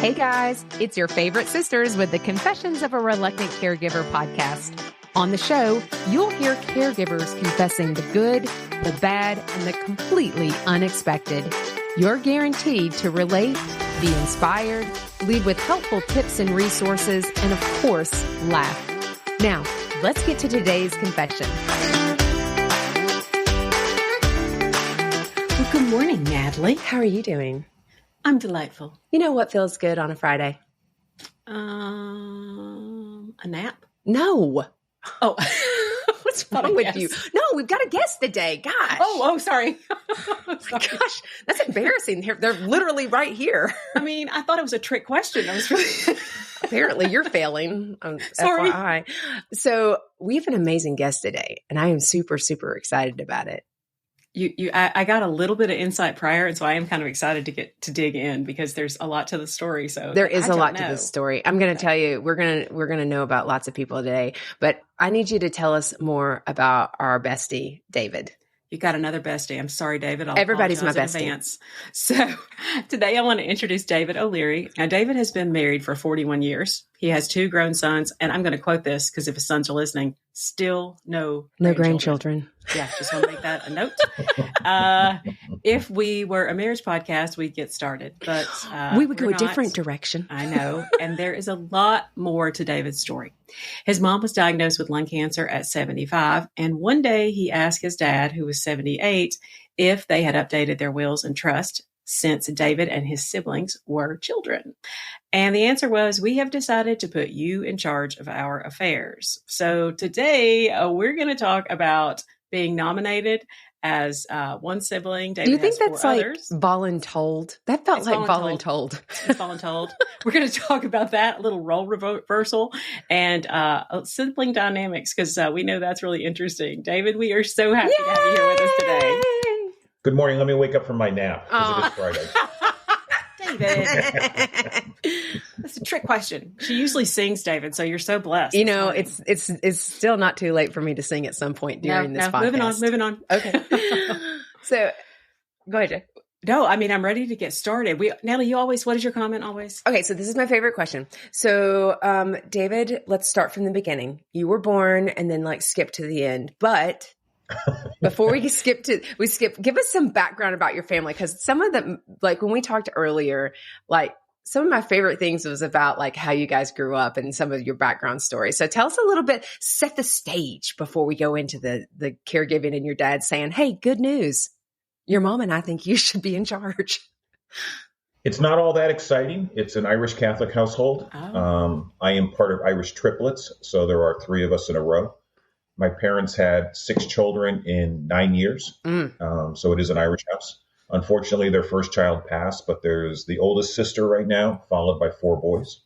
Hey guys, it's your favorite sisters with the Confessions of a Reluctant Caregiver podcast. On the show, you'll hear caregivers confessing the good, the bad, and the completely unexpected. You're guaranteed to relate, be inspired, leave with helpful tips and resources, and of course, laugh. Now, let's get to today's confession. Well, good morning, Natalie. How are you doing? I'm delightful. You know what feels good on a Friday? A nap? No. Oh, what's wrong with you? No, we've got a guest today. Gosh. Oh, sorry. My gosh, that's embarrassing. They're literally right here. I mean, I thought it was a trick question. I was really Apparently, you're failing. Sorry. FYI. So we have an amazing guest today, and I am super, super excited about it. I got a little bit of insight prior, and so I am kind of excited to get to dig in because there's a lot to the story. So there is a lot to the story. I'm going to tell you, we're going to know about lots of people today, but I need you to tell us more about our bestie, David. You got another bestie. I'm sorry, David. Everybody's my bestie. Advance. So today I want to introduce David O'Leary. Now, David has been married for 41 years. He has 2 grown sons, and I'm going to quote this because if his sons are listening, still no grandchildren. Yeah, just want to make that a note. If we were a marriage podcast, we'd get started, but we would go a different direction. I know. And there is a lot more to David's story. His mom was diagnosed with lung cancer at 75. And one day he asked his dad, who was 78, if they had updated their wills and trust since David and his siblings were children. And the answer was, we have decided to put you in charge of our affairs. So today we're going to talk about being nominated as one sibling. David. Do you think that's like others. voluntold? That felt like voluntold. It's voluntold. We're going to talk about that, a little role reversal, and sibling dynamics, because we know that's really interesting. David, we are so happy to have you here with us today. Good morning. Let me wake up from my nap because it is Friday. David, that's a trick question. She usually sings, David, so you're so blessed. You know, it's still not too late for me to sing at some point during this podcast. Moving on. Okay. So, go ahead, Jay. No, I mean, I'm ready to get started. Natalie, what is your comment always? Okay, so this is my favorite question. So, David, let's start from the beginning. You were born and then skip to the end, but before we skip, give us some background about your family. Cause some of them, when we talked earlier, some of my favorite things was about how you guys grew up and some of your background stories. So tell us a little bit, set the stage before we go into the caregiving and your dad saying, hey, good news. Your mom and I think you should be in charge. It's not all that exciting. It's an Irish Catholic household. Oh. I am part of Irish triplets. So there are 3 of us in a row. My parents had 6 children in 9 years. So it is an Irish house. Unfortunately, their first child passed, but there's the oldest sister right now, followed by 4 boys.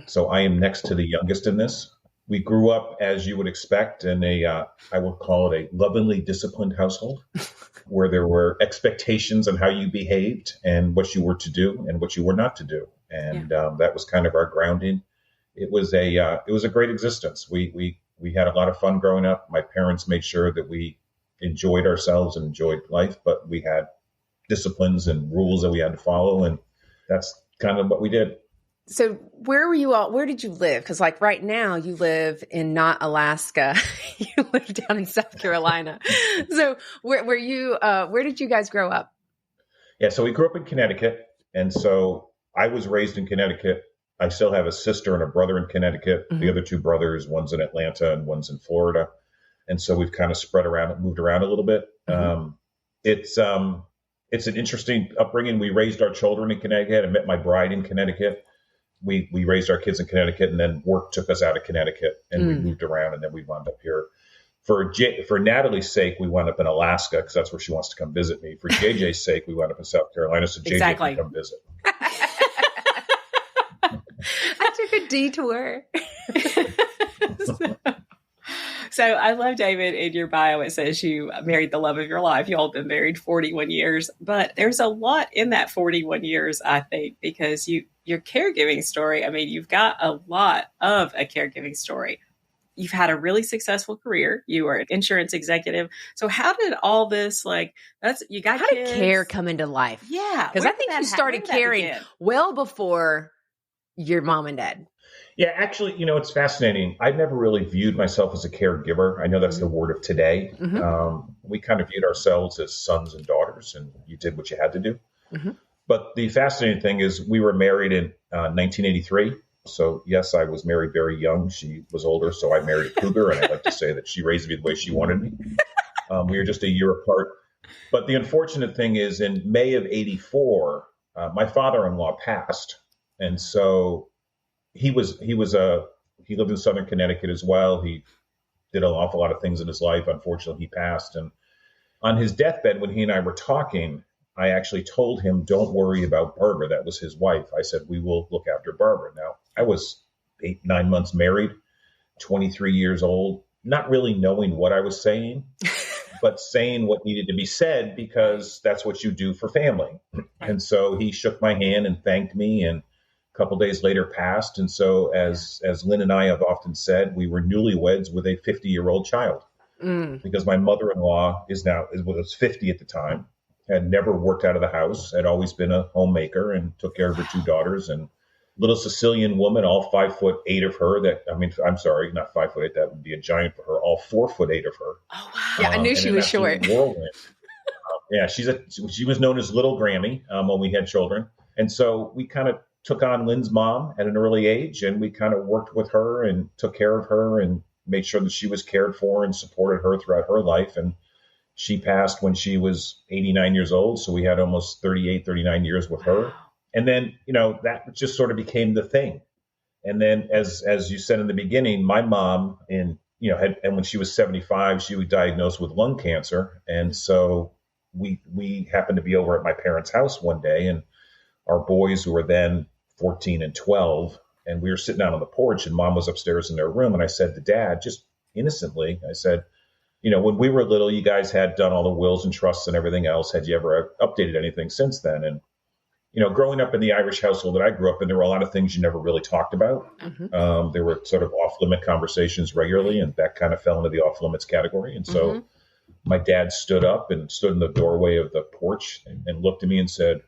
So I am next to the youngest in this. We grew up, as you would expect, in I would call it a lovingly disciplined household, where there were expectations on how you behaved and what you were to do and what you were not to do. And that was kind of our grounding. It was a great existence. We had a lot of fun growing up. My parents made sure that we enjoyed ourselves and enjoyed life, but we had disciplines and rules that we had to follow. And that's kind of what we did. So where did you live? Because right now you live in not Alaska. You live down in South Carolina. So where did you guys grow up? Yeah, so we grew up in Connecticut. And so I was raised in Connecticut. I still have a sister and a brother in Connecticut. Mm-hmm. The other 2 brothers, one's in Atlanta and one's in Florida. And so we've kind of moved around a little bit. Mm-hmm. It's an interesting upbringing. We raised our children in Connecticut. I met my bride in Connecticut. We raised our kids in Connecticut, and then work took us out of Connecticut, and we moved around, and then we wound up here. For Natalie's sake, we wound up in Alaska because that's where she wants to come visit me. For JJ's sake, we wound up in South Carolina so JJ can come visit. I took a detour. So I love, David, in your bio, it says you married the love of your life. You all been married 41 years, but there's a lot in that 41 years, I think, because your caregiving story, I mean, you've got a lot of a caregiving story. You've had a really successful career. You were an insurance executive. So how did all this, how did care come into life? Yeah. Because I think you started caring well before your mom and dad? Yeah, actually, it's fascinating. I've never really viewed myself as a caregiver. I know that's the word of today. We kind of viewed ourselves as sons and daughters, and you did what you had to do. But the fascinating thing is we were married in 1983. So, yes, I was married very young. She was older, so I married a cougar, and I like to say that she raised me the way she wanted me. We were just a year apart. But the unfortunate thing is in May of 84, my father-in-law passed. And so he lived in Southern Connecticut as well. He did an awful lot of things in his life. Unfortunately, he passed. And on his deathbed, when he and I were talking, I actually told him, don't worry about Barbara. That was his wife. I said, we will look after Barbara. Now, I was 9 months married, 23 years old, not really knowing what I was saying, but saying what needed to be said because that's what you do for family. And so he shook my hand and thanked me, and a couple days later passed. And so as Lynn and I have often said, we were newlyweds with a 50-year-old child because my mother-in-law was 50 at the time, had never worked out of the house, had always been a homemaker and took care of her two daughters, and little Sicilian woman, all 5'8" of her. I'm sorry, not 5'8". That would be a giant for her. All 4'8" of her. Oh wow! Yeah, I knew she was short. Yeah, she was known as Little Grammy when we had children, and so we kind of took on Lynn's mom at an early age, and we kind of worked with her and took care of her and made sure that she was cared for and supported her throughout her life. And she passed when she was 89 years old, so we had almost 38, 39 years with her. And then, that just sort of became the thing. And then as you said in the beginning, my mom and when she was 75, she was diagnosed with lung cancer. And so we happened to be over at my parents' house one day, and our boys, who were then 14 and 12, and we were sitting out on the porch, and Mom was upstairs in their room. And I said to Dad, just innocently, I said, when we were little, you guys had done all the wills and trusts and everything else. Had you ever updated anything since then? And growing up in the Irish household that I grew up in, there were a lot of things you never really talked about. There were sort of off-limit conversations regularly, and that kind of fell into the off-limits category. And so my dad stood up and stood in the doorway of the porch and looked at me and said,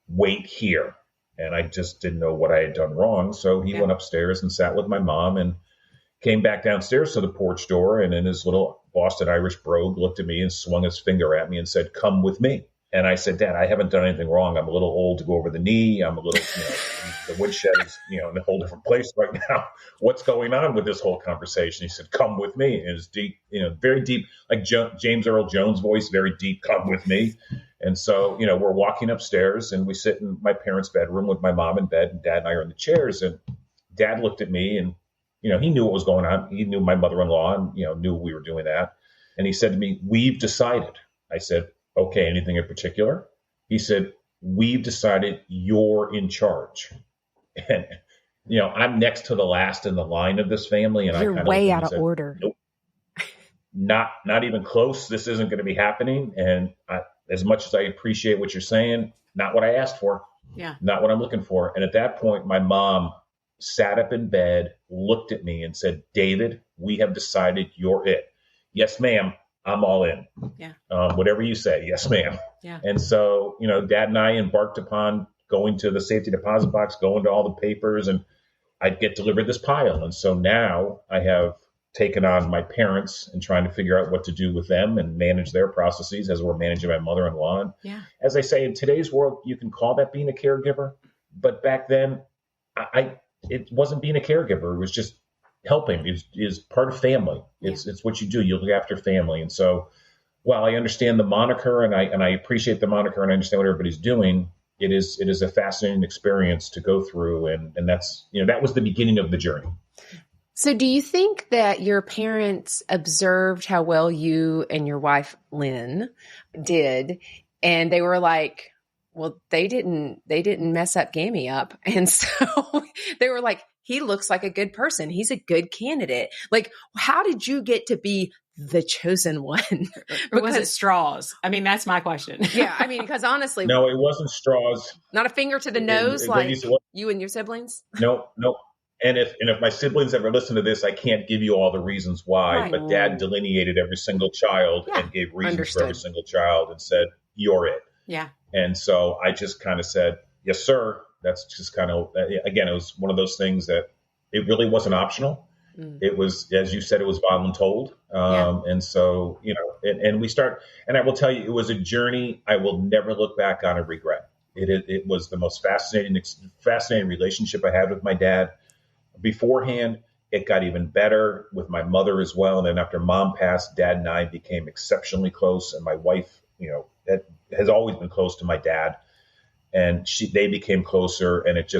wait here. And I just didn't know what I had done wrong. So he went upstairs and sat with my mom and came back downstairs to the porch door. And in his little Boston Irish brogue, looked at me and swung his finger at me and said, come with me. And I said, Dad, I haven't done anything wrong. I'm a little old to go over the knee. I'm a little, the woodshed is, in a whole different place right now. What's going on with this whole conversation? He said, come with me. And it's deep, very deep, like James Earl Jones' voice, very deep, come with me. And so, we're walking upstairs, and we sit in my parents' bedroom with my mom in bed, and Dad and I are in the chairs. And Dad looked at me, and, he knew what was going on. He knew my mother-in-law and, knew we were doing that. And he said to me, we've decided. I said, okay, anything in particular? He said, we've decided you're in charge. And, I'm next to the last in the line of this family. And you're way out of order. Nope, not even close. This isn't going to be happening. And as much as I appreciate what you're saying, not what I asked for. Yeah. Not what I'm looking for. And at that point, my mom sat up in bed, looked at me and said, David, we have decided you're it. Yes, ma'am. I'm all in. Yeah. Whatever you say. Yes, ma'am. Yeah. And so, Dad and I embarked upon going to the safety deposit box, going to all the papers, and I'd get delivered this pile. And so now I have taken on my parents and trying to figure out what to do with them and manage their processes as we're managing my mother-in-law. And as I say, in today's world, you can call that being a caregiver. But back then, it wasn't being a caregiver. It was just helping. Is part of family. It's what you do. You look after family. And so while I understand the moniker and I appreciate the moniker and I understand what everybody's doing, it is a fascinating experience to go through. And that's, that was the beginning of the journey. So do you think that your parents observed how well you and your wife, Lynn, did, and they were like, well, they didn't mess up Gammy up. And so they were like, he looks like a good person. He's a good candidate. Like, how did you get to be the chosen one? Or was it straws? I mean, that's my question. Yeah. I mean, because honestly. No, it wasn't straws. Not a finger to the nose like you and your siblings? No. And if my siblings ever listen to this, I can't give you all the reasons why, right. But Dad delineated every single child and gave reasons for every single child and said, you're it. Yeah. And so I just kind of said, yes, sir. That's just kind of, again, it was one of those things that it really wasn't optional. It was, as you said, it was voluntold. And so, and we start, and I will tell you, it was a journey I will never look back on and regret. It was the most fascinating relationship I had with my dad. Beforehand, it got even better with my mother as well. And then after Mom passed, Dad and I became exceptionally close. And my wife, has always been close to my dad. And they became closer. And it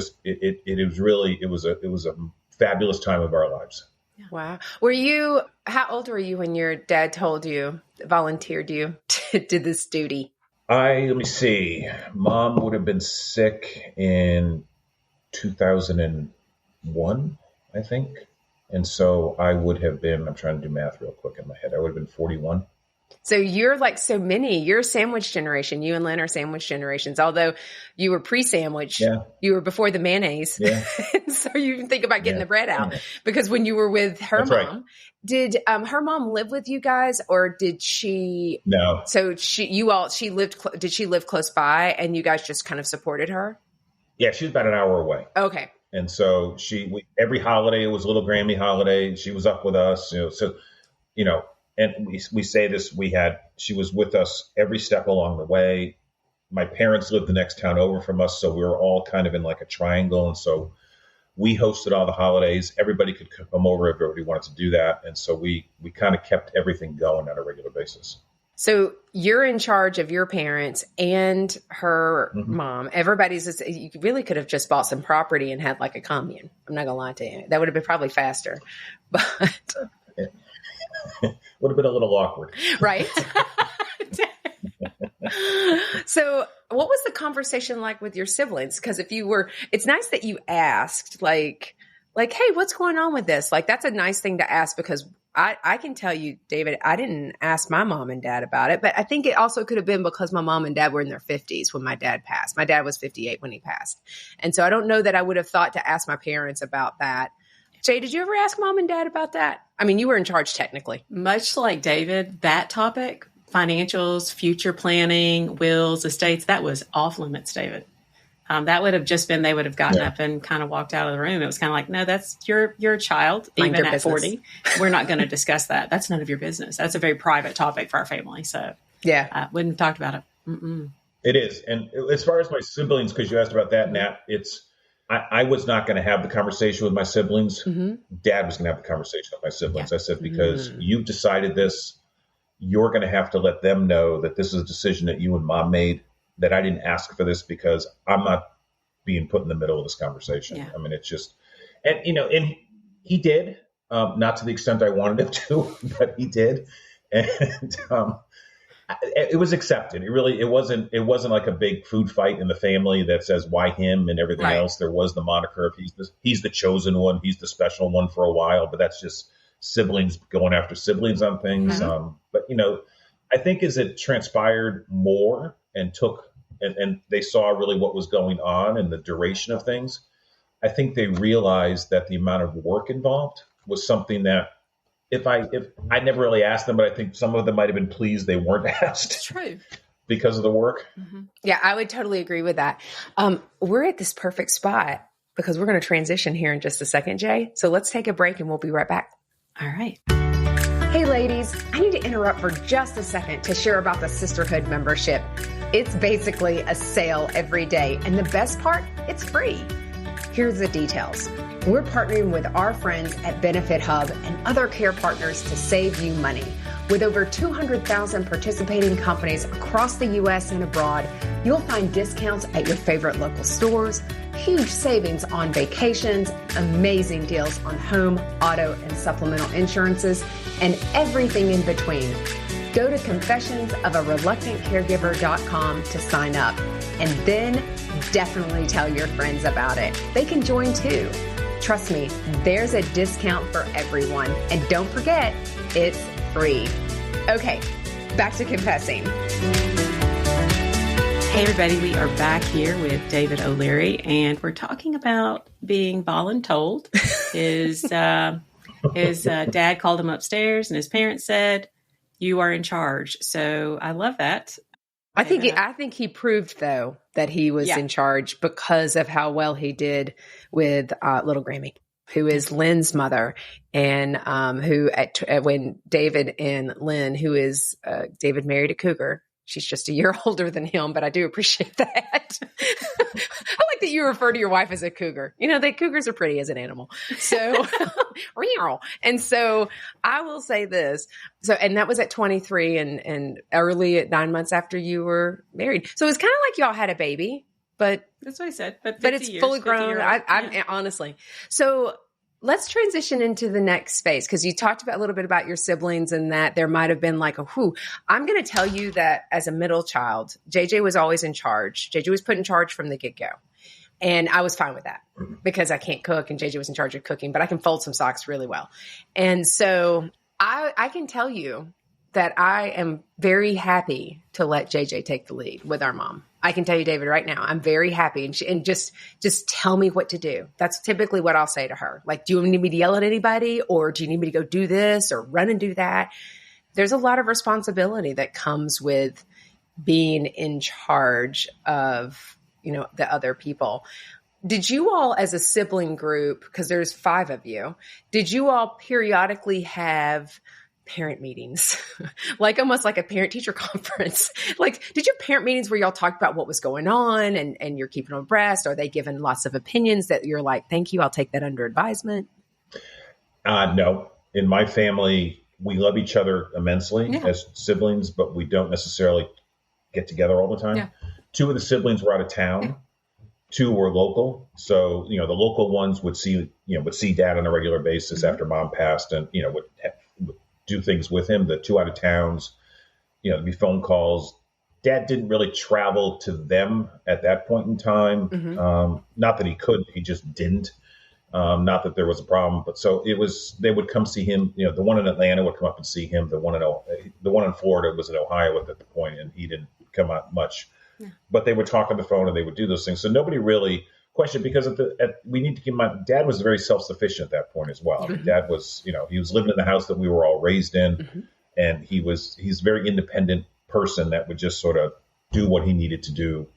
was a fabulous time of our lives. Wow. How old were you when your dad volunteered you to do this duty? Let me see. Mom would have been sick in 2001, I think. And so I would have been, I'm trying to do math real quick in my head. I would have been 41. So you're like so many. You're a sandwich generation. You and Lynn are sandwich generations. Although you were pre-sandwich, you were before the mayonnaise. Yeah. So you think about getting the bread out because when you were with her mom, right. Did her mom live with you guys, or did she? No. So did she live close by, and you guys just kind of supported her? Yeah, she's about an hour away. Okay. And so every holiday, it was a little Grammy holiday. She was up with us, and we say this, she was with us every step along the way. My parents lived the next town over from us. So we were all kind of in like a triangle. And so we hosted all the holidays. Everybody could come over if everybody wanted to do that. And so we kind of kept everything going on a regular basis. So you're in charge of your parents and her mom. You really could have just bought some property and had like a commune. I'm not gonna lie to you. That would have been probably faster, but would have been a little awkward. Right. So what was the conversation like with your siblings? Because it's nice that you asked like, hey, what's going on with this? Like, that's a nice thing to ask because I can tell you, David, I didn't ask my mom and dad about it, but I think it also could have been because my mom and dad were in their 50s when my dad passed. My dad was 58 when he passed. And so I don't know that I would have thought to ask my parents about that. Jay, did you ever ask mom and dad about that? I mean, you were in charge technically. Much like David, that topic, financials, future planning, wills, estates, that was off limits, David. That would have just been, they would have gotten up and kind of walked out of the room. It was kind of like, no, that's you're a child, mind even at business. 40. We're not going to discuss that. That's none of your business. That's a very private topic for our family. So wouldn't have talked about it. Mm-mm. It is. And as far as my siblings, because you asked about that, Nat, I was not going to have the conversation with my siblings. Dad was going to have the conversation with my siblings. I said, because you've decided this, you're going to have to let them know that this is a decision that you and mom made, that I didn't ask for this because I'm not being put in the middle of this conversation. I mean, it's just, and he did, not to the extent I wanted him to, but he did. And it was accepted. It wasn't like a big food fight in the family that says why him and everything else. There was the moniker of he's the chosen one. He's the special one for a while, but that's just siblings going after siblings on things. But I think as it transpired more and and they saw really what was going on and the duration of things, I think they realized that the amount of work involved was something that if I never really asked them, but I think some of them might have been pleased they weren't asked. That's true. Because of the work. Yeah, I would totally agree with that. We're at this perfect spot because we're going to transition here in just a second, Jay. So let's take a break and we'll be right back. All right. Hey ladies, I need to interrupt for just a second to share about the Sisterhood membership. It's basically a sale every day. And the best part, it's free. Here's the details. We're partnering with our friends at Benefit Hub and other care partners to save you money. With over 200,000 participating companies across the U.S. and abroad, you'll find discounts at your favorite local stores, huge savings on vacations, amazing deals on home, auto, and supplemental insurances, and everything in between. Go to confessionsofareluctantcaregiver.com to sign up, and then definitely tell your friends about it. They can join too. Trust me, there's a discount for everyone. And don't forget, it's free. Okay, back to confessing. Hey everybody, we are back here with David O'Leary, and we're talking about being voluntold. His dad called him upstairs, and his parents said, "You are in charge." So I love that. I think he proved though that he was in charge because of how well he did with little Grammy, who is Lynn's mother, and who when David and Lynn, who is David married a cougar. She's just a year older than him, but I do appreciate that. I like that you refer to your wife as a cougar. You know, cougars are pretty as an animal. So, and so I will say this. So, and that was at 23 and early at 9 months after you were married. So it was kind of like y'all had a baby, but that's what I said. But it's fully grown. I honestly. So let's transition into the next phase, because you talked about a little bit about your siblings and that there might have been like I'm going to tell you that as a middle child, JJ was always in charge. JJ was put in charge from the get-go. And I was fine with that because I can't cook and JJ was in charge of cooking, but I can fold some socks really well. And so I can tell you that I am very happy to let JJ take the lead with our mom. I can tell you, David, right now, I'm very happy. And just tell me what to do. That's typically what I'll say to her. Like, do you need me to yell at anybody, or do you need me to go do this or run and do that? There's a lot of responsibility that comes with being in charge of, the other people. Did you all, as a sibling group, because there's 5 of you, did you all periodically have parent meetings, like almost like a parent teacher conference? Like, did you have parent meetings where y'all talked about what was going on and you're keeping them abreast? Are they giving lots of opinions that you're like, thank you, I'll take that under advisement? No. In my family, we love each other immensely as siblings, but we don't necessarily get together all the time. 2 of the siblings were out of town. 2 were local. So, the local ones would see dad on a regular basis after mom passed, and, would do things with him. The 2 out of towns, there'd be phone calls. Dad didn't really travel to them at that point in time. Not that he couldn't, he just didn't. Not that there was a problem, but so it was, they would come see him. The one in Atlanta would come up and see him. The one in Florida was in Ohio at the point, and he didn't come out much. But they would talk on the phone and they would do those things. So nobody really questioned, because we need to keep in mind, Dad was very self-sufficient at that point as well. I mean, Dad was, he was living in the house that we were all raised in, and he's a very independent person that would just sort of do what he needed to do.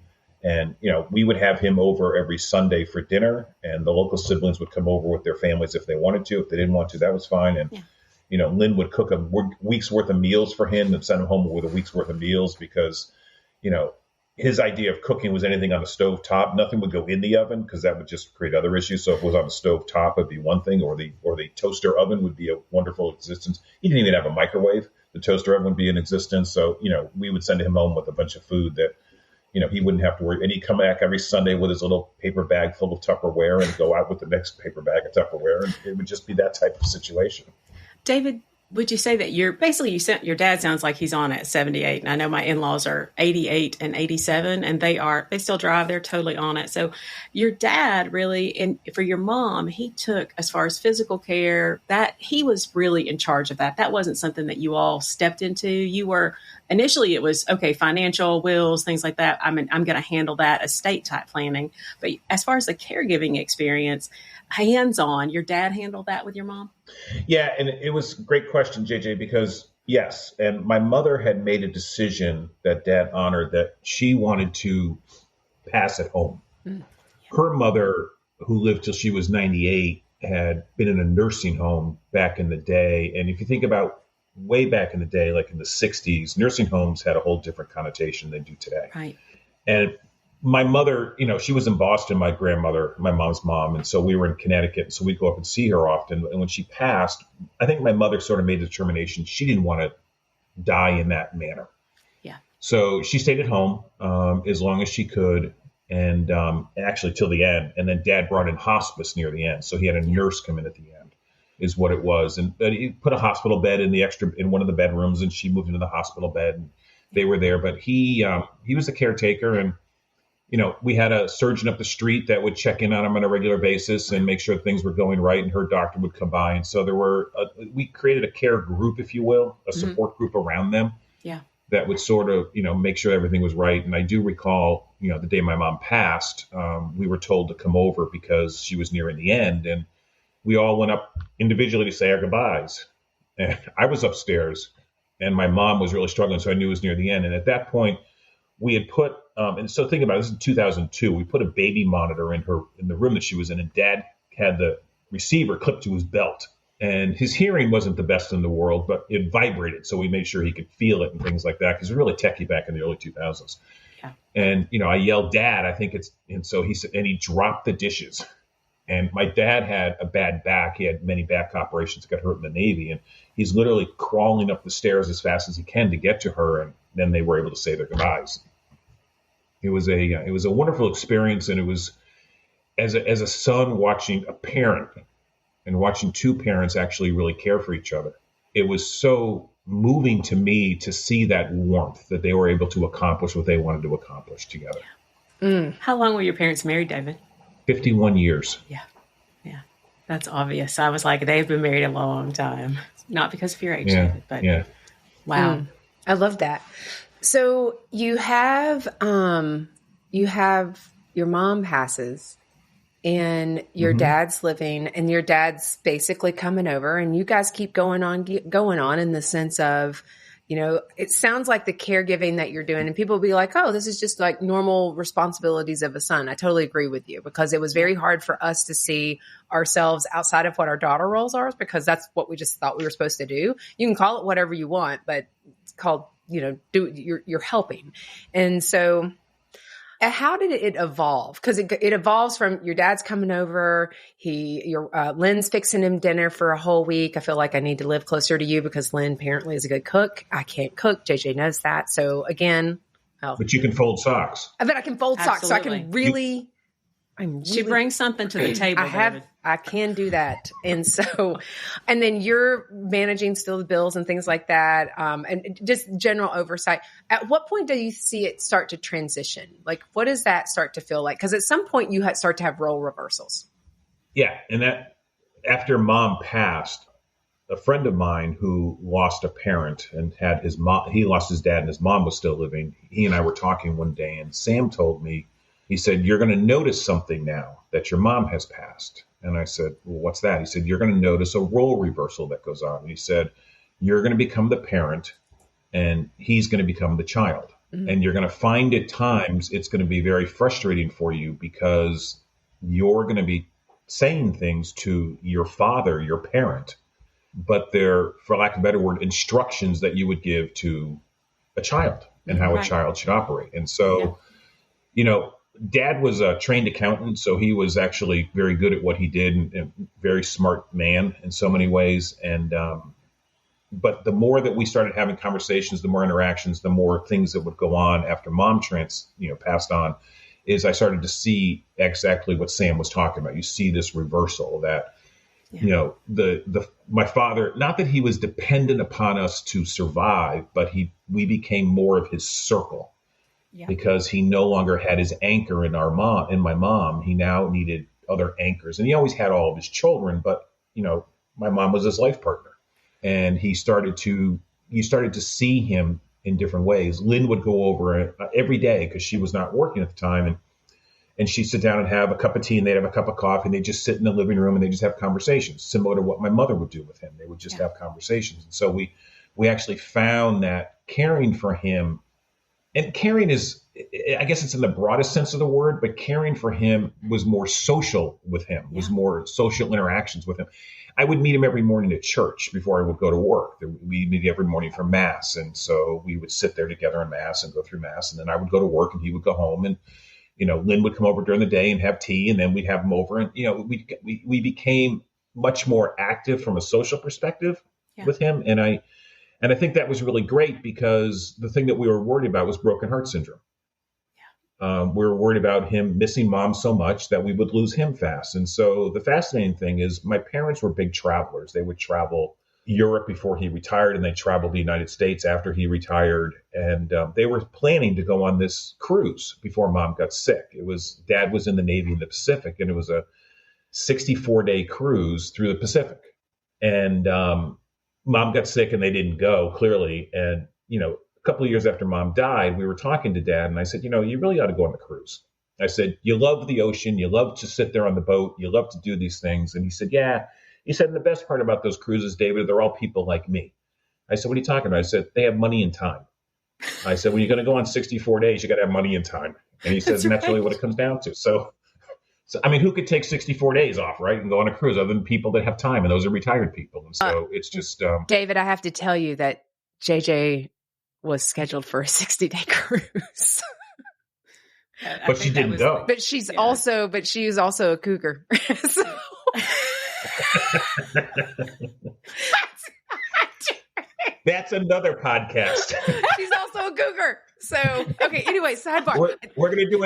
And, we would have him over every Sunday for dinner, and the local siblings would come over with their families if they wanted to. If they didn't want to, that was fine. And, Lynn would cook a week's worth of meals for him and send him home with a week's worth of meals, because, his idea of cooking was anything on the stove top. Nothing would go in the oven, because that would just create other issues. So if it was on the stove top, it'd be one thing, or the toaster oven would be a wonderful existence. He didn't even have a microwave. The toaster oven would be in existence. So, we would send him home with a bunch of food that, he wouldn't have to worry. And he'd come back every Sunday with his little paper bag full of Tupperware and go out with the next paper bag of Tupperware. And it would just be that type of situation. David, would you say that your dad sounds like he's on at 78, and I know my in-laws are 88 and 87, and they still drive. They're totally on it. So your dad really, and for your mom, he took, as far as physical care, that he was really in charge of that. That wasn't something that you all stepped into. You were, initially it was, okay, financial, wills, things like that. I'm going to handle that, estate type planning. But as far as the caregiving experience, hands-on, your dad handled that with your mom? Yeah, and it was a great question, JJ, because yes, and my mother had made a decision that Dad honored, that she wanted to pass at home. Her mother, who lived till she was 98, had been in a nursing home back in the day. And if you think about way back in the day, like in the 60s, nursing homes had a whole different connotation than do today. Right. And my mother, she was in Boston, my grandmother, my mom's mom. And so we were in Connecticut. So we'd go up and see her often. And when she passed, I think my mother sort of made the determination she didn't want to die in that manner. Yeah. So she stayed at home as long as she could. And actually till the end. And then Dad brought in hospice near the end. So he had a nurse come in at the end, is what it was. And he put a hospital bed in one of the bedrooms, and she moved into the hospital bed, and they were there. But he was the caretaker, and we had a surgeon up the street that would check in on him on a regular basis and make sure things were going right, and her doctor would come by. And so we created a care group, if you will, a support group around them. Yeah. That would sort of, make sure everything was right. And I do recall, the day my mom passed, we were told to come over because she was nearing the end, and we all went up individually to say our goodbyes. And I was upstairs, and my mom was really struggling, so I knew it was near the end. And at that point, we had put, and so think about it, this is 2002. We put a baby monitor in the room that she was in, and Dad had the receiver clipped to his belt. And his hearing wasn't the best in the world, but it vibrated. So we made sure he could feel it and things like that, because it was really techie back in the early 2000s. Yeah. And, I yelled, "Dad, I think it's," and so he said, and he dropped the dishes. And my dad had a bad back. He had many back operations, got hurt in the Navy. And he's literally crawling up the stairs as fast as he can to get to her. And then they were able to say their goodbyes. It was a wonderful experience. And it was, as a son watching a parent and watching two parents actually really care for each other, it was so moving to me to see that warmth that they were able to accomplish what they wanted to accomplish together. How long were your parents married, David? 51 years. Yeah. That's obvious. I was like, they've been married a long time. Not because of your age, David, but wow. I love that. So you have your mom passes, and your dad's living, and your dad's basically coming over, and you guys keep going on in the sense of, it sounds like the caregiving that you're doing, and people will be like, oh, this is just like normal responsibilities of a son. I totally agree with you, because it was very hard for us to see ourselves outside of what our daughter roles are, because that's what we just thought we were supposed to do. You can call it whatever you want, but it's called, you're helping. And so how did it evolve? Because it evolves from your dad's coming over. Lynn's fixing him dinner for a whole week. I feel like I need to live closer to you because Lynn apparently is a good cook. I can't cook. JJ knows that. So again, but you can fold socks. I bet I can fold socks, so I can really. She brings something to the table. I can do that. And so, and then you're managing still the bills and things like that. And just general oversight. At what point do you see it start to transition? Like, what does that start to feel like? Because at some point you start to have role reversals. Yeah. And that after Mom passed, a friend of mine who lost a parent and had his mom, he lost his dad and his mom was still living. He and I were talking one day, and Sam told me, he said, "You're going to notice something now that your mom has passed." And I said, "Well, what's that?" He said, "You're going to notice a role reversal that goes on." And he said, "You're going to become the parent and he's going to become the child. Mm-hmm. And you're going to find at times it's going to be very frustrating for you because you're going to be saying things to your father, your parent, but they're, for lack of a better word, instructions that you would give to a child and how a child should operate." And so, Dad was a trained accountant, so he was actually very good at what he did and very smart man in so many ways. And but the more that we started having conversations, the more interactions, the more things that would go on after Mom passed on, is I started to see exactly what Sam was talking about. You see this reversal that, my father, not that he was dependent upon us to survive, but we became more of his circle. Yeah. Because he no longer had his anchor in my mom. He now needed other anchors, and he always had all of his children, but my mom was his life partner, and he started to see him in different ways. Lynn would go over every day because she was not working at the time, and she'd sit down and have a cup of tea, and they'd have a cup of coffee, and they'd just sit in the living room and they just have conversations, similar to what my mother would do with him. They would just have conversations, and so we actually found that caring for him. And caring is, I guess it's in the broadest sense of the word, but caring for him was more social with him, was more social interactions with him. I would meet him every morning at church before I would go to work. We'd meet every morning for Mass. And so we would sit there together in Mass and go through Mass. And then I would go to work and he would go home. And, Lynn would come over during the day and have tea. And then we'd have him over. And, we became much more active from a social perspective with him. And I think that was really great because the thing that we were worried about was broken heart syndrome. Yeah. We were worried about him missing Mom so much that we would lose him fast. And so the fascinating thing is my parents were big travelers. They would travel Europe before he retired, and they traveled the United States after he retired. And they were planning to go on this cruise before Mom got sick. Dad was in the Navy in the Pacific, and it was a 64-day cruise through the Pacific. And Mom got sick and they didn't go, clearly. And, a couple of years after Mom died, we were talking to Dad, and I said, you really ought to go on the cruise. I said, you love the ocean. You love to sit there on the boat. You love to do these things. And he said, yeah. He said, and the best part about those cruises, David, they're all people like me. I said, what are you talking about? I said, they have money and time. I said, when you're going to go on 64 days, you got to have money and time. And he says, and that's really what it comes down to. So, I mean, who could take 64 days off, right, and go on a cruise other than people that have time, and those are retired people. And so it's just... David, I have to tell you that JJ was scheduled for a 60-day cruise. But she didn't go. But she is also a cougar. So. That's another podcast. She's also a cougar. So, okay, anyway, sidebar. We're going to do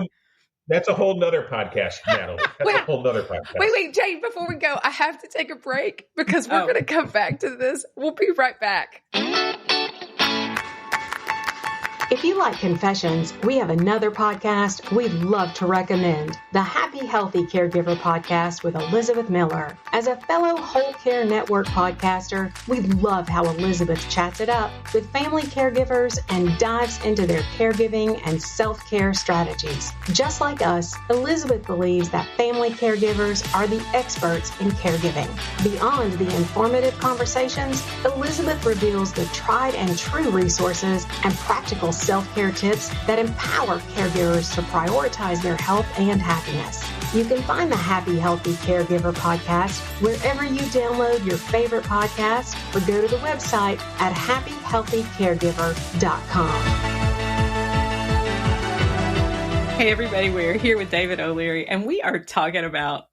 that's a whole nother podcast, Natalie. That's a whole nother podcast. Wait, Jane, before we go, I have to take a break because we're going to come back to this. We'll be right back. If you like confessions, we have another podcast we'd love to recommend, the Happy Healthy Caregiver Podcast with Elizabeth Miller. As a fellow Whole Care Network podcaster, we love how Elizabeth chats it up with family caregivers and dives into their caregiving and self-care strategies. Just like us, Elizabeth believes that family caregivers are the experts in caregiving. Beyond the informative conversations, Elizabeth reveals the tried and true resources and practical self-care tips that empower caregivers to prioritize their health and happiness. You can find the Happy Healthy Caregiver podcast wherever you download your favorite podcast or go to the website at happyhealthycaregiver.com. Hey everybody, we're here with David O'Leary and we're talking about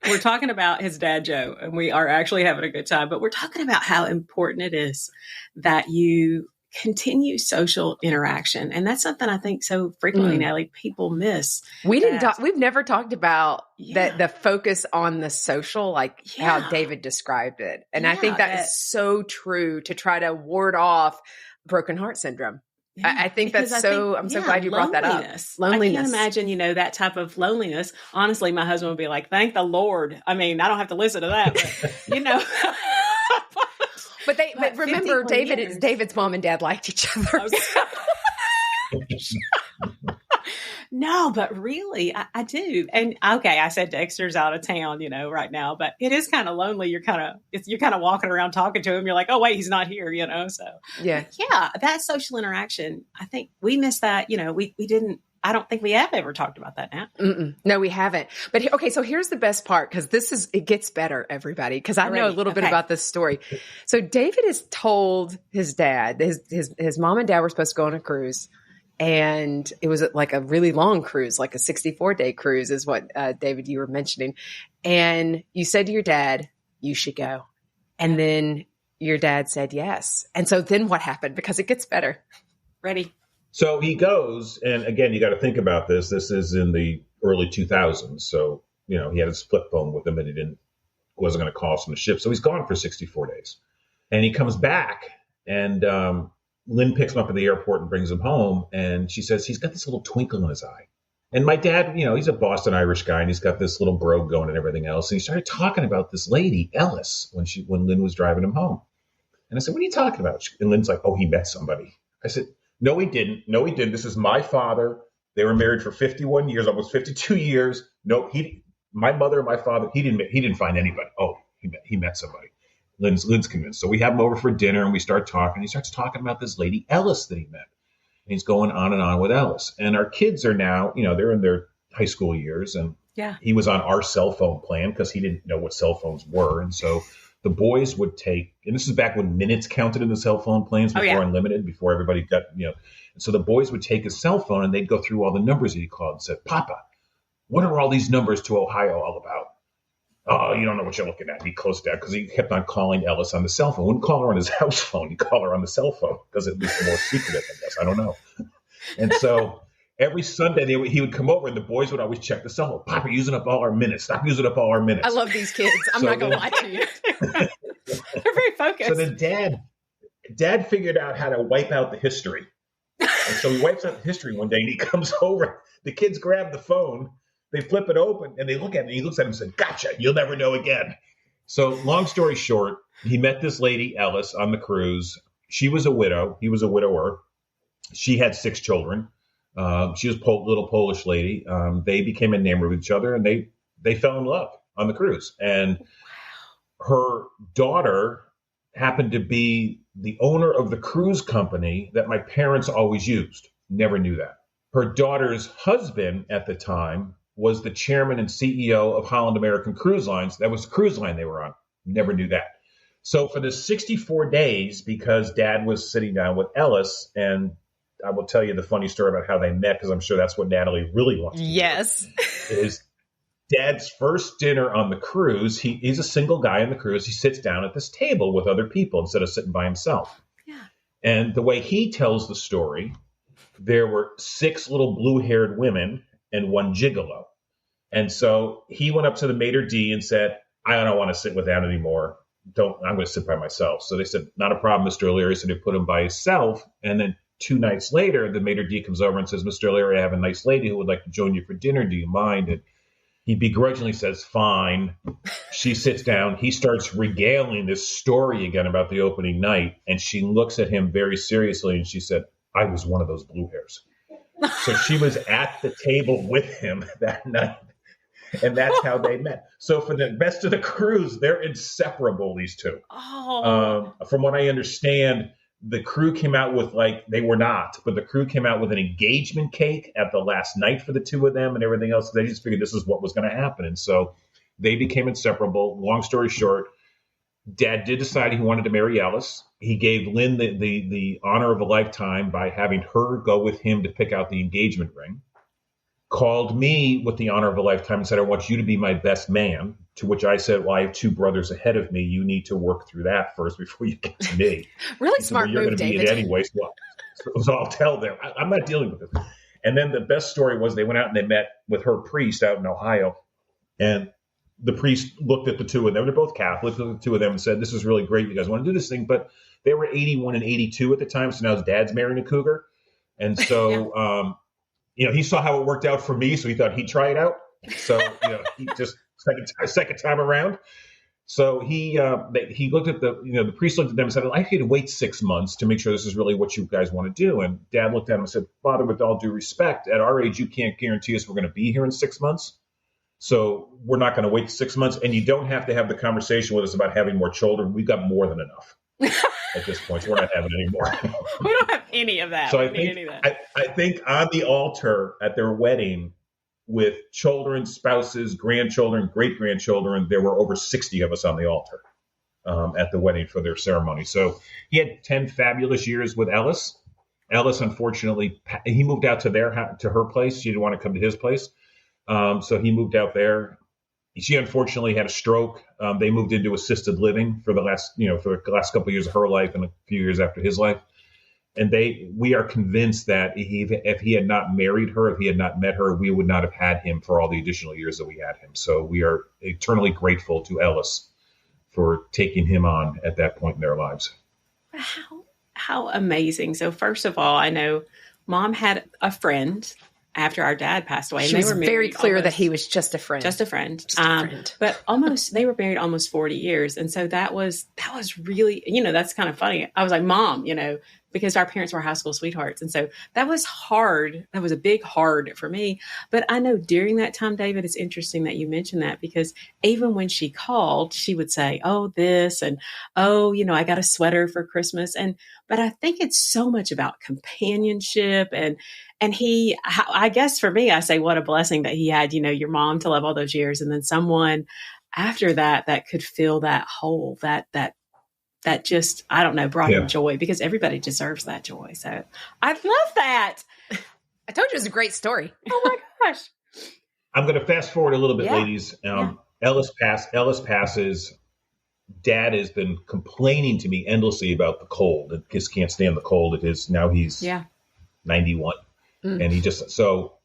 his dad Joe, and we are actually having a good time, but we're talking about how important it is that you continue social interaction. And that's something I think so frequently, Natalie, people miss. We've never talked about the focus on the social, like how David described it. And I think that is so true to try to ward off broken heart syndrome. Yeah, I think I'm so glad you brought that up. Loneliness. I can't imagine, that type of loneliness. Honestly, my husband would be like, thank the Lord. I mean, I don't have to listen to that, but But remember, David's mom and dad liked each other. No, but really, I do. And okay, I said Dexter's out of town, right now, but it is kind of lonely. You're kind of walking around talking to him. You're like, oh wait, he's not here, so yeah, that social interaction. I think we missed that. We didn't. I don't think we have ever talked about that now. No, we haven't. But okay, so here's the best part, because it gets better, everybody, because I know a little bit about this story. So David has told his dad, his mom and dad were supposed to go on a cruise, and it was like a really long cruise, like a 64-day cruise is what, David, you were mentioning. And you said to your dad, you should go. And then your dad said yes. And so then what happened? Because it gets better. Ready? So he goes, and again, you got to think about this. This is in the early 2000s. So, he had his flip phone with him, and he wasn't going to call us from the ship. So he's gone for 64 days. And he comes back, and Lynn picks him up at the airport and brings him home. And she says, he's got this little twinkle in his eye. And my dad, he's a Boston Irish guy, and he's got this little brogue going and everything else. And he started talking about this lady, Ellis, when Lynn was driving him home. And I said, what are you talking about? And Lynn's like, oh, he met somebody. I said, no, he didn't. This is my father. They were married for 51 years, almost 52 years. No, my mother and my father, he didn't find anybody. Oh, he met somebody. Lynn's convinced. So we have him over for dinner, and we start talking. He starts talking about this lady, Ellis, that he met. And he's going on and on with Ellis. And our kids are now, they're in their high school years. And he was on our cell phone plan because he didn't know what cell phones were. And so the boys would take, and this is back when minutes counted in the cell phone plans before unlimited, before everybody got, And so the boys would take his cell phone and they'd go through all the numbers that he called and said, Papa, what are all these numbers to Ohio all about? Oh, you don't know what you're looking at. He closed that because he kept on calling Ellis on the cell phone. Wouldn't call her on his house phone. He'd call her on the cell phone because it was more secretive, I guess. I don't know. And so every Sunday he would come over and the boys would always check the cell phone. Papa, you're using up all our minutes. Stop using up all our minutes. I love these kids. I'm not going to lie to you. They're very focused. So then dad figured out how to wipe out the history. And so he wipes out the history one day and he comes over. The kids grab the phone. They flip it open and they look at it. And he looks at him and said, gotcha. You'll never know again. So long story short, he met this lady, Ellis, on the cruise. She was a widow. He was a widower. She had 6 children. She was a little Polish lady. They became enamored with each other and they fell in love on the cruise. And her daughter happened to be the owner of the cruise company that my parents always used. Never knew that. Her daughter's husband at the time was the chairman and CEO of Holland American Cruise Lines. That was the cruise line they were on. Never knew that. So for the 64 days, because Dad was sitting down with Ellis, and I will tell you the funny story about how they met, because I'm sure that's what Natalie really wants to Yes. hear, is Dad's first dinner on the cruise. He's a single guy on the cruise. He sits down at this table with other people instead of sitting by himself. Yeah. And the way he tells the story, there were 6 little blue-haired women and 1 gigolo. And so he went up to the maitre d' and said, I don't want to sit with that anymore. I'm going to sit by myself. So they said, not a problem, Mr. O'Leary. So they put him by himself. And then 2 nights later, the maitre d' comes over and says, Mr. O'Leary, I have a nice lady who would like to join you for dinner. Do you mind? And he begrudgingly says, fine. She sits down. He starts regaling this story again about the opening night. And she looks at him very seriously. And she said, I was one of those blue hairs. So she was at the table with him that night. And that's how they met. So for the rest of the cruise, they're inseparable, these two. Oh. From what I understand, the crew came out with, they were not, but the crew came out with an engagement cake at the last night for the two of them and everything else. They just figured this is what was going to happen. And so they became inseparable. Long story short, Dad did decide he wanted to marry Alice. He gave Lynn the honor of a lifetime by having her go with him to pick out the engagement ring. Called me with the honor of a lifetime and said, I want you to be my best man. To which I said, well, I have 2 brothers ahead of me. You need to work through that first before you get to me. Really smart you're move, going to be David. it anyway. So I'll tell them. I'm not dealing with this. And then the best story was they went out and they met with her priest out in Ohio. And the priest looked at the 2 of them. They're both Catholics. Looked at the 2 of them and said, this is really great. You guys want to do this thing. But they were 81 and 82 at the time. So now his dad's marrying a cougar. And so, he saw how it worked out for me, so he thought he'd try it out. So, he just second time around. So he looked at the priest looked at them and said, I could wait 6 months to make sure this is really what you guys want to do. And Dad looked at him and said, Father, with all due respect, at our age, you can't guarantee us we're going to be here in 6 months. So we're not going to wait 6 months. And you don't have to have the conversation with us about having more children. We've got more than enough. At this point, so we're not having any more. We don't have any of that. So I think on the altar at their wedding, with children, spouses, grandchildren, great-grandchildren, there were over 60 of us on the altar at the wedding for their ceremony. So he had 10 fabulous years with Ellis. Ellis, unfortunately, he moved out to her place. She didn't want to come to his place. So he moved out there. She unfortunately had a stroke. They moved into assisted living for the last couple of years of her life and a few years after his life. And we are convinced that if he had not married her, if he had not met her, we would not have had him for all the additional years that we had him. So we are eternally grateful to Ellis for taking him on at that point in their lives. How amazing. So first of all, I know Mom had a friend after our dad passed away. She was very clear that he was just a friend. Just a friend. But they were married almost 40 years. And so that was really, that's kind of funny. I was like, Mom, because our parents were high school sweethearts. And so that was hard. That was a big hard for me. But I know during that time, David, it's interesting that you mentioned that, because even when she called, she would say, oh, this, and, oh, I got a sweater for Christmas. But I think it's so much about companionship. And I guess for me, I say, what a blessing that he had, your mom to love all those years. And then someone after that could fill that hole, that just, I don't know, brought him joy, because everybody deserves that joy. So I love that. I told you it was a great story. Oh my gosh. I'm going to fast forward a little bit, ladies. Ellis passes. Dad has been complaining to me endlessly about the cold. He just can't stand the cold. Now he's 91. And he just, as the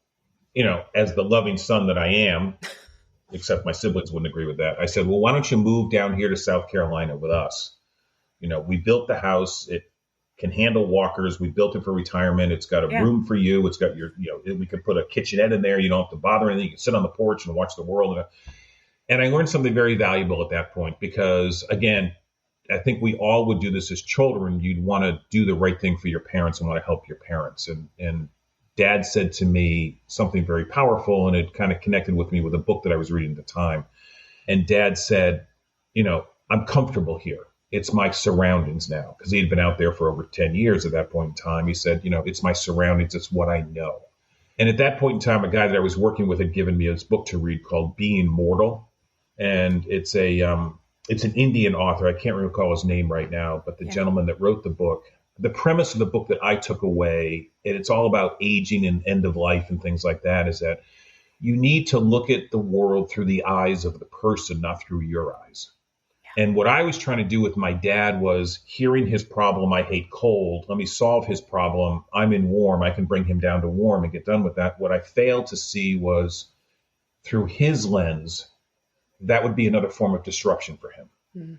loving son that I am, except my siblings wouldn't agree with that, I said, well, why don't you move down here to South Carolina with us? We built the house. It can handle walkers. We built it for retirement. It's got a room for you. It's got we could put a kitchenette in there. You don't have to bother anything. You can sit on the porch and watch the world. And I learned something very valuable at that point, because, again, I think we all would do this as children. You'd want to do the right thing for your parents and want to help your parents. And Dad said to me something very powerful, and it kind of connected with me with a book that I was reading at the time. And Dad said, I'm comfortable here. it's my surroundings now, because he had been out there for over 10 years at that point in time. He said, it's my surroundings. It's what I know. And at that point in time, a guy that I was working with had given me this book to read called Being Mortal. And it's an Indian author. I can't recall his name right now, but the gentleman that wrote the book, the premise of the book that I took away, and it's all about aging and end of life and things like that, is that you need to look at the world through the eyes of the person, not through your eyes. And what I was trying to do with my dad was hearing his problem, I hate cold. Let me solve his problem. I'm in warm. I can bring him down to warm and get done with that. What I failed to see was through his lens, that would be another form of disruption for him. Mm-hmm.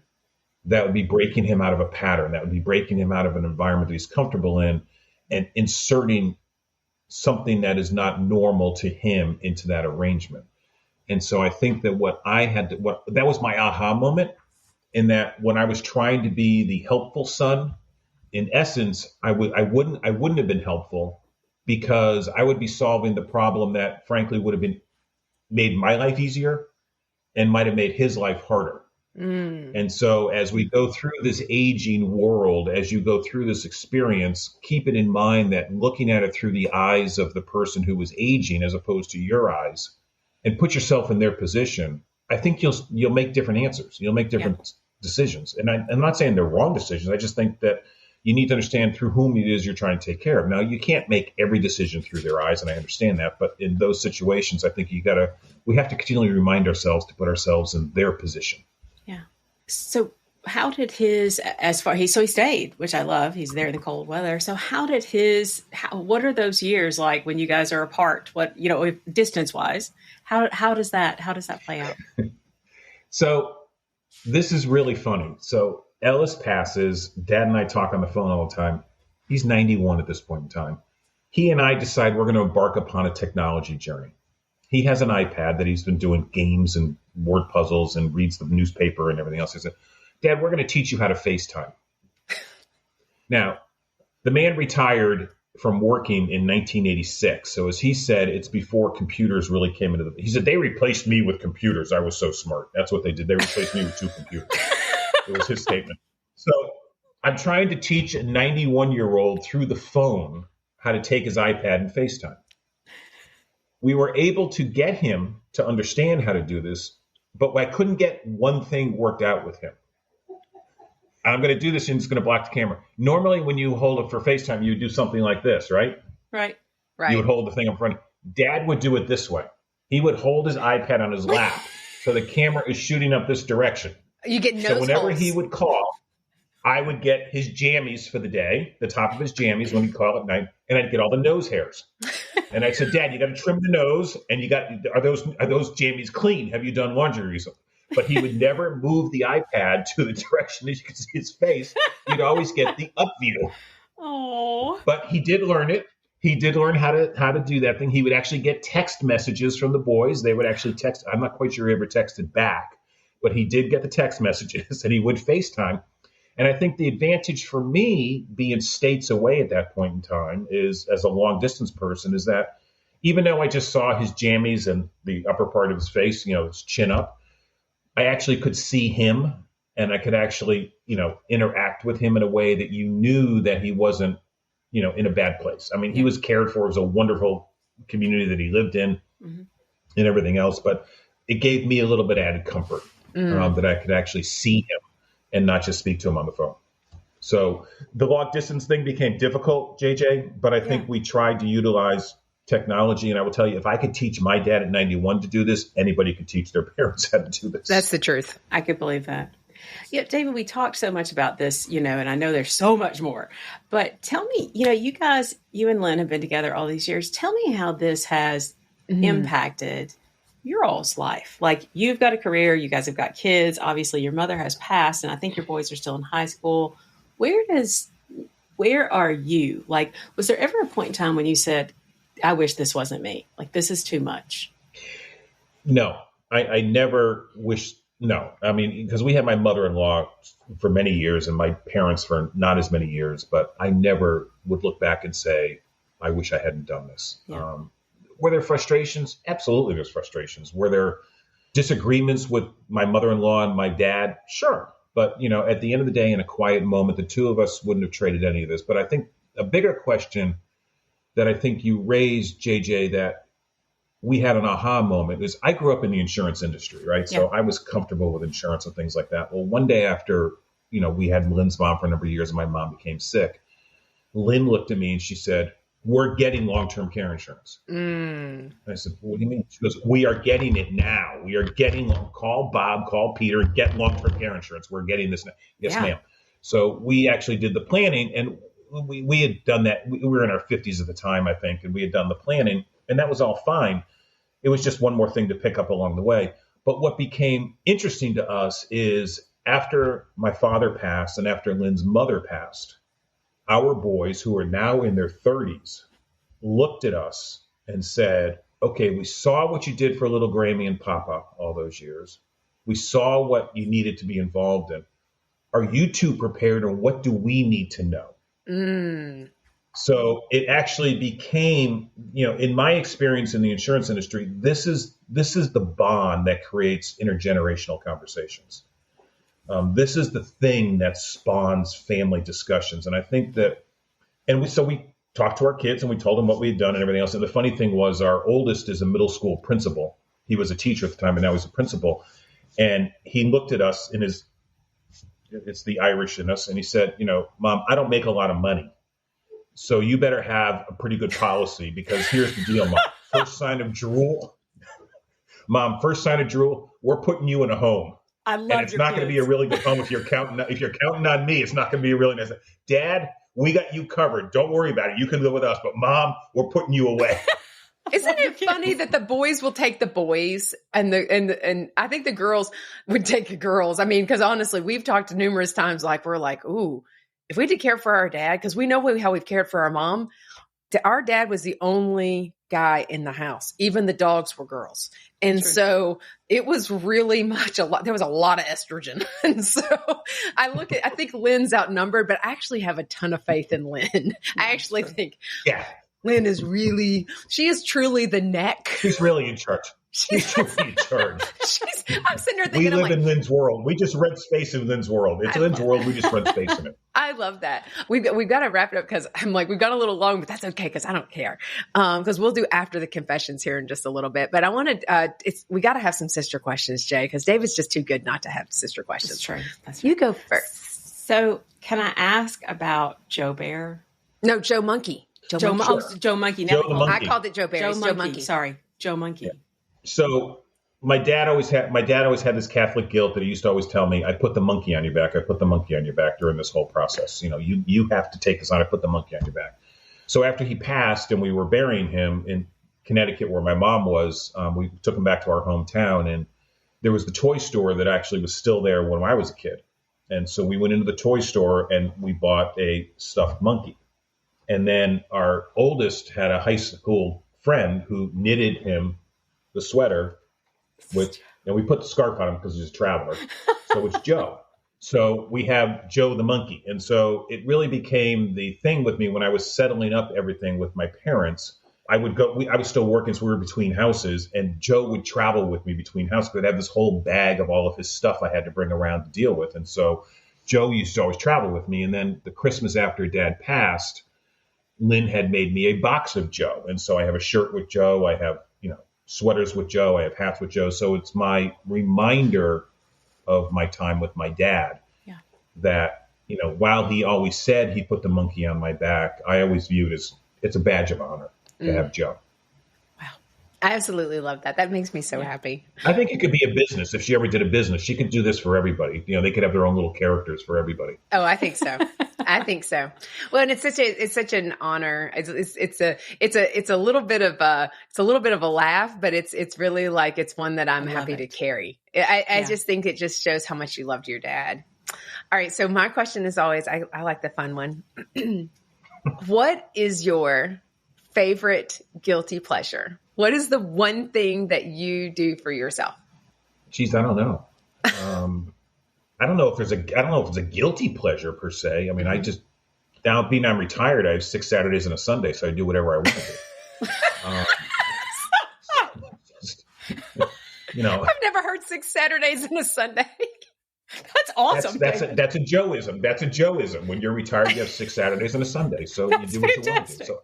That would be breaking him out of a pattern. That would be breaking him out of an environment that he's comfortable in and inserting something that is not normal to him into that arrangement. And so I think that that was my aha moment. In that when I was trying to be the helpful son, in essence, I wouldn't have been helpful, because I would be solving the problem that frankly would have made my life easier and might have made his life harder. And so as we go through this aging world, as you go through this experience, keep it in mind that looking at it through the eyes of the person who was aging as opposed to your eyes, and put yourself in their position, I think you'll make different answers. You'll make different decisions. And I'm not saying they're wrong decisions. I just think that you need to understand through whom it is you're trying to take care of. Now, you can't make every decision through their eyes, and I understand that. But in those situations, I think we have to continually remind ourselves to put ourselves in their position. Yeah. So how did he stayed, which I love. He's there in the cold weather. So what are those years like when you guys are apart? Distance wise, how does that play out? So this is really funny. So Ellis passes. Dad and I talk on the phone all the time. He's 91 at this point in time. He and I decide we're going to embark upon a technology journey. He has an iPad that he's been doing games and word puzzles and reads the newspaper and everything else. I said, Dad, we're going to teach you how to FaceTime. Now, the man retired from working in 1986. So as he said, it's before computers really came into he said, they replaced me with computers. I was so smart. That's what they did. They replaced me with 2 computers. It was his statement. So I'm trying to teach a 91-year-old through the phone how to take his iPad and FaceTime. We were able to get him to understand how to do this, but I couldn't get one thing worked out with him. I'm going to do this and it's going to block the camera. Normally, when you hold it for FaceTime, you do something like this, right? Right. You would hold the thing up front. Dad would do it this way. He would hold his iPad on his lap, so the camera is shooting up this direction. You get nose So whenever holes. he would call, I would get his jammies for the day, the top of his jammies when he'd call at night, and I'd get all the nose hairs. And I said, Dad, you got to trim the nose, and are those jammies clean? Have you done laundry recently? But he would never move the iPad to the direction that you could see his face. You'd always get the up view. Oh. But he did learn it. He did learn how to do that thing. He would actually get text messages from the boys. They would actually text. I'm not quite sure he ever texted back, but he did get the text messages, and he would FaceTime. And I think the advantage for me being states away at that point in time is, as a long distance person, is that even though I just saw his jammies and the upper part of his face, his chin up, I actually could see him, and I could actually, interact with him in a way that you knew that he wasn't, in a bad place. I mean, he was cared for. It was a wonderful community that he lived in and everything else, but it gave me a little bit added comfort that I could actually see him and not just speak to him on the phone. So the long distance thing became difficult, JJ, but I think we tried to utilize technology. And I will tell you, if I could teach my dad at 91 to do this, anybody could teach their parents how to do this. That's the truth. I could believe that. Yeah, David, we talked so much about this, and I know there's so much more, but tell me, you and Lynn have been together all these years. Tell me how this has impacted your all's life. Like, you've got a career, you guys have got kids. Obviously your mother has passed, and I think your boys are still in high school. Where are you? Like, was there ever a point in time when you said, I wish this wasn't me? Like, this is too much. No, I never wished. No, I mean, because we had my mother-in-law for many years and my parents for not as many years, but I never would look back and say, I wish I hadn't done this. Yeah. Were there frustrations? Absolutely, there's frustrations. Were there disagreements with my mother-in-law and my dad? Sure. But, at the end of the day, in a quiet moment, the two of us wouldn't have traded any of this. But I think a bigger question that I think you raised, JJ, that we had an aha moment is I grew up in the insurance industry, right? So I was comfortable with insurance and things like that. Well, one day after, we had Lynn's mom for a number of years and my mom became sick, Lynn looked at me and she said, "We're getting long-term care insurance." And I said, "What do you mean?" She goes, "We are getting it now. We are getting, call Bob, call Peter, and get long-term care insurance. We're getting this now." Yes, ma'am. So we actually did the planning, and we had done that. We were in our 50s at the time, I think, and we had done the planning, and that was all fine. It was just one more thing to pick up along the way. But what became interesting to us is after my father passed and after Lynn's mother passed, our boys, who are now in their 30s, looked at us and said, "Okay, we saw what you did for little Grammy and Papa all those years. We saw what you needed to be involved in. Are you two prepared, or what do we need to know?" So it actually became, in my experience in the insurance industry, this is the bond that creates intergenerational conversations. This is the thing that spawns family discussions. And I think that, so we talked to our kids and we told them what we had done and everything else. And the funny thing was our oldest is a middle school principal. He was a teacher at the time and now he's a principal. And he looked at us it's the Irish in us. And he said, "Mom, I don't make a lot of money. So you better have a pretty good policy, because here's the deal, Mom. First sign of drool, we're putting you in a home. I love and it's not going to be a really good home if you're counting on me. It's not going to be a really nice. Dad, we got you covered. Don't worry about it. You can live with us. But Mom, we're putting you away." Isn't it funny that the boys will take the boys and I think the girls would take the girls? I mean, because honestly, we've talked numerous times, we're like, ooh, if we did care for our dad, because we know how we've cared for our mom, our dad was the only guy in the house. Even the dogs were girls. And so it was really much there was a lot of estrogen. And so I think Lynn's outnumbered, but I actually have a ton of faith in Lynn. I actually think Lynn she is truly the neck. She's really in charge. She's truly in charge. I'm sitting there thinking, we live in Lynn's world. We just rent space in Lynn's world. It's Lynn's world. We just rent space in it. I love that. We've got to wrap it up because I'm like, we've gone a little long, but that's okay because I don't care. Because we'll do after the confessions here in just a little bit. But I wanted, we got to have some sister questions, Jay, because David's just too good not to have sister questions. That's true. That's You go first. So can I ask about Joe Bear? No, Joe Monkey. Joe Monkey. Joe the Monkey. I called it Joe Bear. Joe Monkey. Sorry, Joe Monkey. Yeah. So my dad always had this Catholic guilt that he used to always tell me, "I put the monkey on your back. I put the monkey on your back," during this whole process. You have to take this on. I put the monkey on your back. So after he passed and we were burying him in Connecticut, where my mom was, we took him back to our hometown, and there was the toy store that actually was still there when I was a kid. And so we went into the toy store and we bought a stuffed monkey. And then our oldest had a high school friend who knitted him the sweater and we put the scarf on him because he's a traveler. So it's Joe. So we have Joe the Monkey. And so it really became the thing with me when I was settling up everything with my parents. I was still working, so we were between houses, and Joe would travel with me between houses. I'd have this whole bag of all of his stuff I had to bring around to deal with. And so Joe used to always travel with me. And then the Christmas after Dad passed, Lynn had made me a box of Joe. And so I have a shirt with Joe. I have, sweaters with Joe. I have hats with Joe. So it's my reminder of my time with my dad that, while he always said he put the monkey on my back, I always viewed it as it's a badge of honor to have Joe. Wow. I absolutely love that. That makes me so happy. I think it could be a business. If she ever did a business, she could do this for everybody. They could have their own little characters for everybody. Oh, I think so. I think so. Well, and it's such an honor. It's a little bit of a laugh, but it's really it's one that I'm happy to carry. I just think it just shows how much you loved your dad. All right. So my question is always, I like the fun one. What is your favorite guilty pleasure? What is the one thing that you do for yourself? Geez, I don't know. I don't know if it's a guilty pleasure per se. I mean, I just, now being I'm retired, I have 6 Saturdays and a Sunday, so I do whatever I want to do. I've never heard 6 Saturdays and a Sunday. That's awesome. That's a Joeism. That's a Joeism. When you're retired, you have 6 Saturdays and a Sunday, so you do what you want to do. So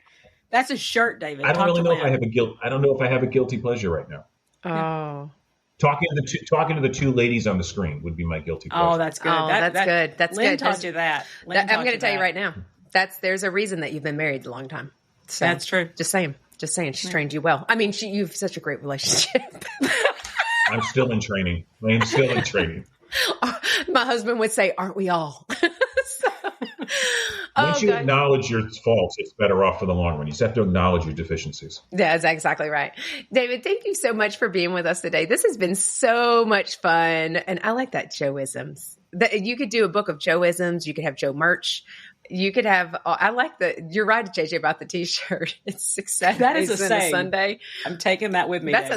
that's a shirt, David. I don't really know if I have a guilt. I don't know if I have a guilty pleasure right now. Oh, talking to the two ladies on the screen would be my guilty pleasure. Oh, that's good. Oh, that's good. That's Lynn good. Taught you that. I'm going to tell you right now. There's a reason that you've been married a long time. So, that's true. Just saying. She's trained you well. I mean, you've such a great relationship. I'm still in training. My husband would say, "Aren't we all?" Once you acknowledge your faults, it's better off for the long run. You just have to acknowledge your deficiencies. That's exactly right. David, thank you so much for being with us today. This has been so much fun. And I like that Joeisms. You could do a book of Joeisms. You could have Joe merch. You could have, I like you're right, JJ, about the t-shirt. It's 6 Saturdays that is a and a Sunday. I'm taking that with me. That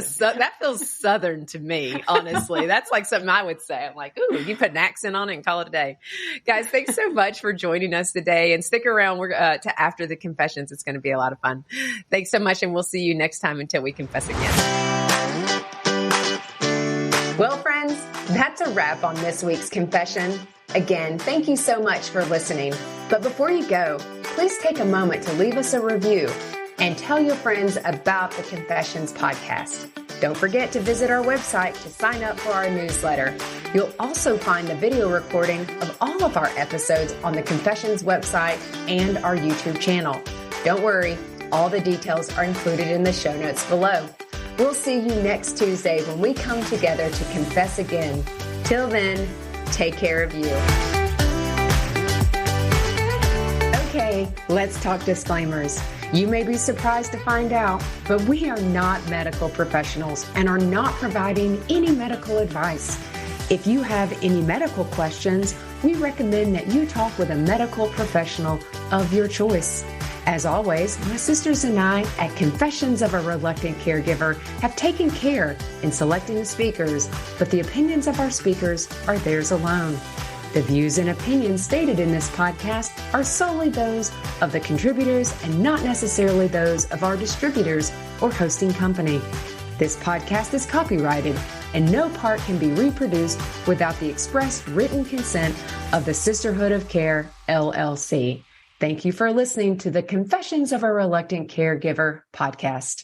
feels Southern to me, honestly. That's like something I would say. I'm like, ooh, you put an accent on it and call it a day. Guys, thanks so much for joining us today, and stick around to after the confessions. It's going to be a lot of fun. Thanks so much. And we'll see you next time until we confess again. Well, friends, that's a wrap on this week's confession. Again, thank you so much for listening. But before you go, please take a moment to leave us a review and tell your friends about the Confessions podcast. Don't forget to visit our website to sign up for our newsletter. You'll also find the video recording of all of our episodes on the Confessions website and our YouTube channel. Don't worry, all the details are included in the show notes below. We'll see you next Tuesday when we come together to confess again. Till then, take care of you. Okay, let's talk disclaimers. You may be surprised to find out, but we are not medical professionals and are not providing any medical advice. If you have any medical questions, we recommend that you talk with a medical professional of your choice. As always, my sisters and I at Confessions of a Reluctant Caregiver have taken care in selecting the speakers, but the opinions of our speakers are theirs alone. The views and opinions stated in this podcast are solely those of the contributors and not necessarily those of our distributors or hosting company. This podcast is copyrighted, and no part can be reproduced without the express written consent of the Sisterhood of Care, LLC. Thank you for listening to the Confessions of a Reluctant Caregiver podcast.